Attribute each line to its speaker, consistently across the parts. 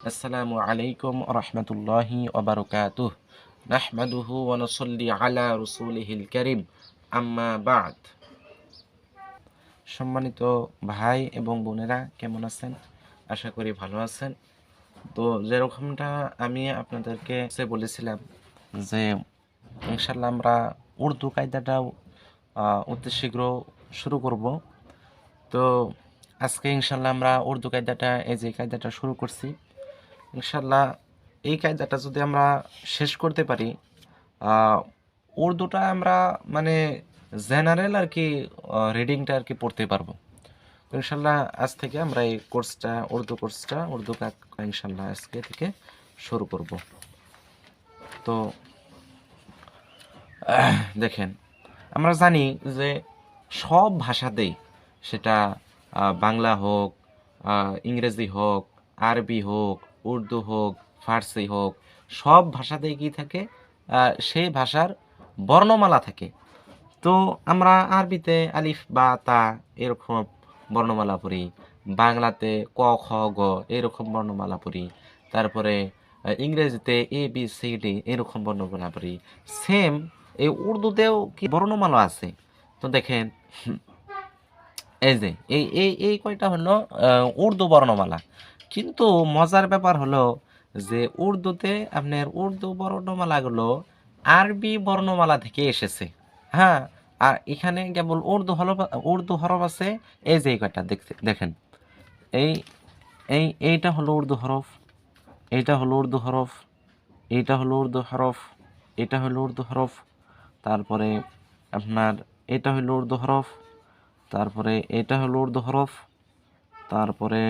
Speaker 1: আসসালামু আলাইকুম রহমতুল্লাহি ওবারকাতুহ নাহমাদুহু ওয়া নুসাল্লি আলা রাসূলিহিল কারীম আম্মা বা'দ। সম্মানিত ভাই এবং বোনেরা, কেমন আছেন? আশা করি ভালো আছেন। তো যেরকমটা আমি আপনাদেরকে বলেছিলাম যে ইনশাল্লাহ আমরা উর্দু কায়দাটাও অতি শীঘ্র শুরু করব। তো আজকে ইনশাল্লাহ আমরা উর্দু কায়দাটা যে কায়দাটা শুরু করছি, ইনশাল্লাহ এই কায়দাটা যদি আমরা শেষ করতে পারি, উর্দুটা আমরা মানে জেনারেল আর কি রিডিংটা আর কি পড়তে পারবো। তো ইনশাল্লাহ আজ থেকে আমরা এই কোর্সটা উর্দু ইনশাল্লাহ আজকে থেকে শুরু করব। তো দেখেন, আমরা জানি যে সব ভাষাতেই, সেটা বাংলা হোক, ইংরেজি হোক, আরবি হোক, উর্দু হোক, ফার্সি হোক, সব ভাষাতেই কি থাকে, সেই ভাষার বর্ণমালা থাকে। তো আমরা আরবিতে আলিফ বা তা এরকম বর্ণমালা পড়ি, বাংলাতে ক খ গ এরকম বর্ণমালা পড়ি, তারপরে ইংরেজিতে এ বি সি ডি এরকম বর্ণমালা পড়ি। সেম এই উর্দুতেও কি বর্ণমালা আছে। তো দেখেন, এই যে এই এই এই কয়টা হলো উর্দু বর্ণমালা। কিন্তু মজার ব্যাপার হলো যে উর্দুতে আপনার উর্দু বর্ণমালাগুলো আরবি বর্ণমালা থেকে এসেছে। হ্যাঁ, আর এখানে কেবল উর্দু হরফ আছে। এই যে এই কয়টা দেখেন, এই এই এইটা হলো উর্দু হরফ, এইটা হলো উর্দু হরফ, এইটা হলো উর্দু হরফ, এটা হলো উর্দু হরফ, তারপরে আপনার এটা হলো উর্দু হরফ, তারপরে এটা হলো উর্দু হরফ, তারপরে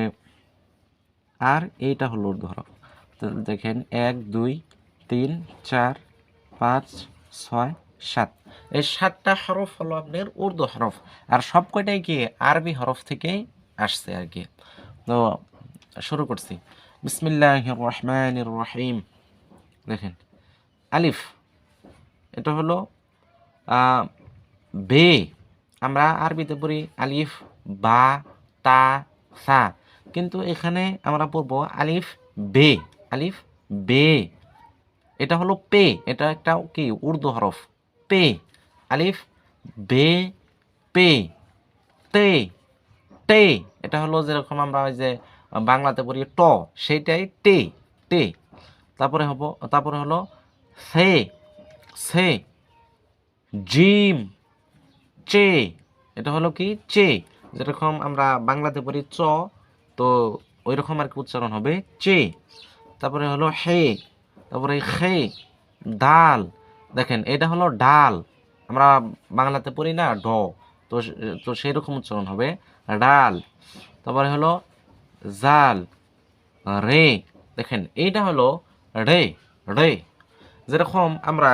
Speaker 1: আর এইটা হলো উর্দু হরফ। তো দেখেন 1 2 3 4 5 6 7, এই 7টা হরফ হলো আপনার উর্দু হরফ। আর সব কয়টাই কি আরবি হরফ থেকেই আসছে আর কি। তো শুরু করছি, বিসমিল্লাহির রহমানির রহিম। দেখেন, আলিফ, এটা হলো বে। আমরা আরবিতে পড়ি আলিফ, বা, তা, সা, কিন্তু এখানে আমরা পড়বো আলিফ বে। আলিফ বে, এটা হলো পে, এটা একটা কি উর্দু হরফ, পে। আলিফ বে পে, তে, টে, এটা হলো যেরকম আমরা ওই যে বাংলাতে পড়ি ট, সেইটাই টে, টে। তারপরে হলো সে, সে, জিম, চে, এটা হলো কি চে, যেরকম আমরা বাংলাতে পড়ি চ, তো ওই রকম আর কি উচ্চারণ হবে চে। তারপরে হলো হে, তারপরে খে, ডাল। দেখেন, এটা হলো ডাল, আমরা বাংলাতে পড়ি না ড, তো তো সেই রকম উচ্চারণ হবে ডাল। তারপরে হলো জাল, রে। দেখেন, এইটা হলো রে, রে। যেরকম আমরা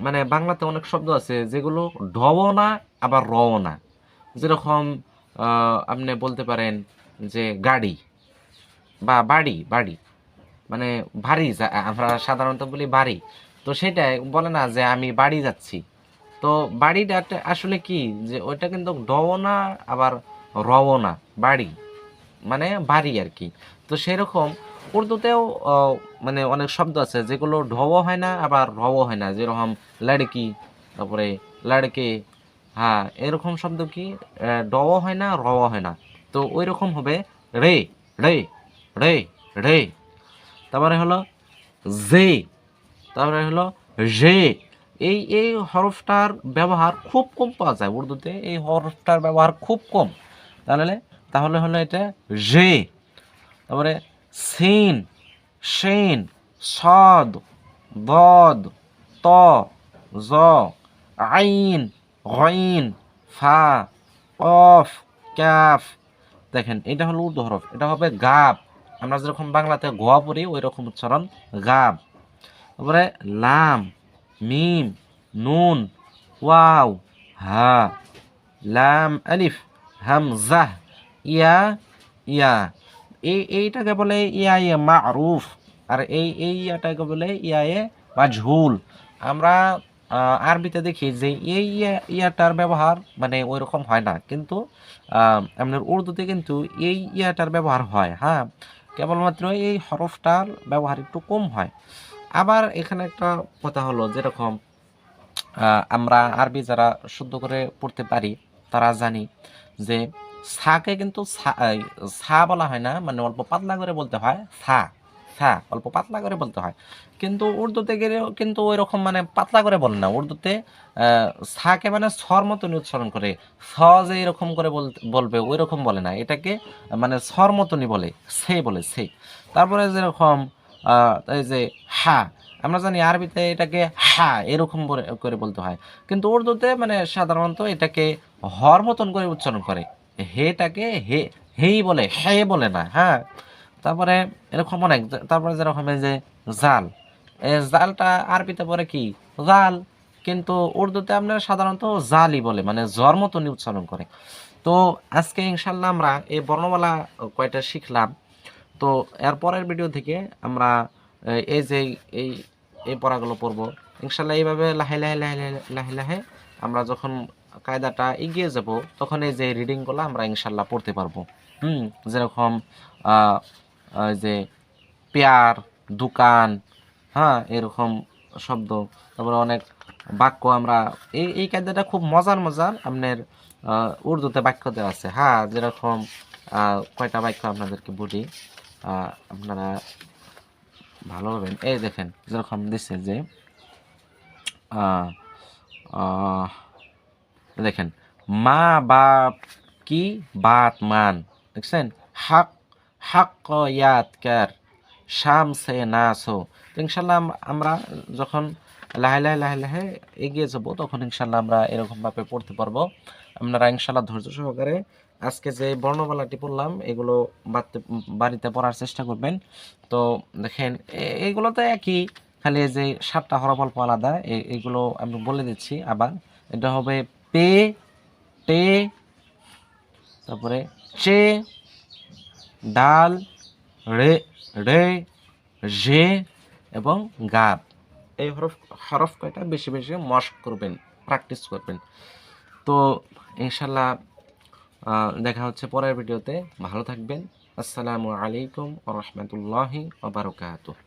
Speaker 1: মানে বাংলাতে অনেক শব্দ আছে যেগুলো ঢও না আবার রও না। যেরকম আপনি বলতে পারেন যে গাড়ি বা বাড়ি, বাড়ি মানে ভারী, আমরা সাধারণত বলি বাড়ি। তো সেটাই বলে না যে আমি বাড়ি যাচ্ছি। তো বাড়িটা আসলে কি, যে ওইটা কিন্তু ডও না আবার রও না, বাড়ি মানে বাড়ি আর কি। তো সেরকম উর্দুতেও মানে অনেক শব্দ আছে যেগুলো ঢও হয় না আবার রও হয় না, যেরকম লড়কি, তারপরে লড়কে। হ্যাঁ, এরকম শব্দ কি ডও হয় না রও হয় না, তো ওই রকম হবে রে, রে, রে, রে। তারপরে হলো জে, তারপরে হলো জে। এই হরফটার ব্যবহার খুব কম পাওয়া যায় উর্দুতে, এই হরফটার ব্যবহার খুব কম। তাহলে তাহলে হলো এটা জে। তারপরে সিন, শিন, সদ, বদ, ত, জ, আইন, গইন, ফা, কফ, ক্যাফ। দেখেন, এটা হলো উর্দু হরফ, এটা হবে গাব। আমরা যেরকম বাংলাতে গোয়া পড়ি ওই রকম উচ্চারণ গাব। তারপরে লাম, মিম, নুন, ওয়াও, হা, লাম আলিফ, হামজা, ইয়া, ইয়া। এইটাকে বলে ইয়া ইয়া মারুফ, আর এই ইয়াটাকে বলে ইয়া এ মাজহুল। আমরা আরবিতে দেখি যে এই ইয়াটার ব্যবহার মানে ওই রকম হয় না, কিন্তু আপনার উর্দুতে কিন্তু এই ইয়াটার ব্যবহার হয়। হ্যাঁ, কেবলমাত্র এই হরফটার ব্যবহার একটু কম হয়। আবার এখানে একটা কথা হলো, যেরকম আমরা আরবি যারা শুদ্ধ করে পড়তে পারি তারা জানি যে সাকে কিন্তু সা বলা হয় না, মানে অল্প পাতলা করে বলতে হয় সা, সা অল্প পাতলা করে বলতে হয়। কিন্তু উর্দুতে গেলেও কিন্তু ওই রকম মানে পাতলা করে বলে না। উর্দুতে সাকে মানে স্বর মতনই উচ্চারণ করে, স যে এরকম করে বলবে ওই রকম বলে না, এটাকে মানে স্বর মতনই বলে, সে বলে সে। তারপরে যেরকম এই যে হা, আমরা জানি আরবিতে এটাকে হা এরকম করে বলতে হয়, কিন্তু উর্দুতে মানে সাধারণত এটাকে হর মতন করে উচ্চারণ করে, হেটাকে হে হেই বলে, হে বলে না। হ্যাঁ, তারপরে এরকম অনেক, তারপরে যেরকম এই যে জাল, এই জালটা আরবিতে পরে কি জাল, কিন্তু উর্দুতে আপনারা সাধারণত জালই বলে, মানে জ্বর মতনই উচ্চারণ করে। তো আজকে ইনশাল্লাহ আমরা এই বর্ণমালা কয়টা শিখলাম। তো এর পরের ভিডিও থেকে আমরা এই যে এই এই পড়াগুলো পড়বো ইনশাল্লাহ। এইভাবে লাহে লাহে লাহে লাহে লাহে লাহে আমরা যখন কায়দাটা এগিয়ে যাব, তখন এই যে রিডিংগুলো আমরা ইনশাল্লাহ পড়তে পারবো। যেরকম এই যে পেয়ার, দোকান, হ্যাঁ এরকম শব্দ, তারপরে অনেক বাক্য আমরা এই কায়দাটা খুব মজার মজার আপনার উর্দুতে বাক্য দেওয়া আছে। হ্যাঁ, যেরকম কয়টা বাক্য আপনাদেরকে বলি, আপনারা ভালো হবেন। এই দেখেন, যেরকম দিচ্ছে যে দেখেন, মা বাপ কি বাত মান, দেখছেন, হক হক ইয়াদ কার শাম সে নাসো। তো ইনশাল্লাহ আমরা যখন লাহে লাহে লাহে লাহে এগিয়ে যাব, তখন ইনশাল্লাহ আমরা এরকমভাবে পড়তে পারবো। আপনারা ইনশাল্লাহ ধৈর্য সহকারে আজকে যে বর্ণমালাটি পড়লাম এগুলো বাড়িতে পড়ার চেষ্টা করবেন। তো দেখেন এইগুলো তো একই, খালি এই যে 7টা হরফ অল্প আলাদা, এগুলো আমি বলে দিচ্ছি আবার। এটা হবে পে, টে, তারপরে চে, ডাল, রে, রে, জে এবং গাব। এই হরফ হরফ কয়টা বেশি বেশি মস্ক করবেন, প্র্যাকটিস করবেন। তো ইনশাল্লাহ দেখা হচ্ছে পরের ভিডিওতে। ভালো থাকবেন। আসসালামু আলাইকুম ওয়া রাহমাতুল্লাহি ওয়া বারাকাতুহু।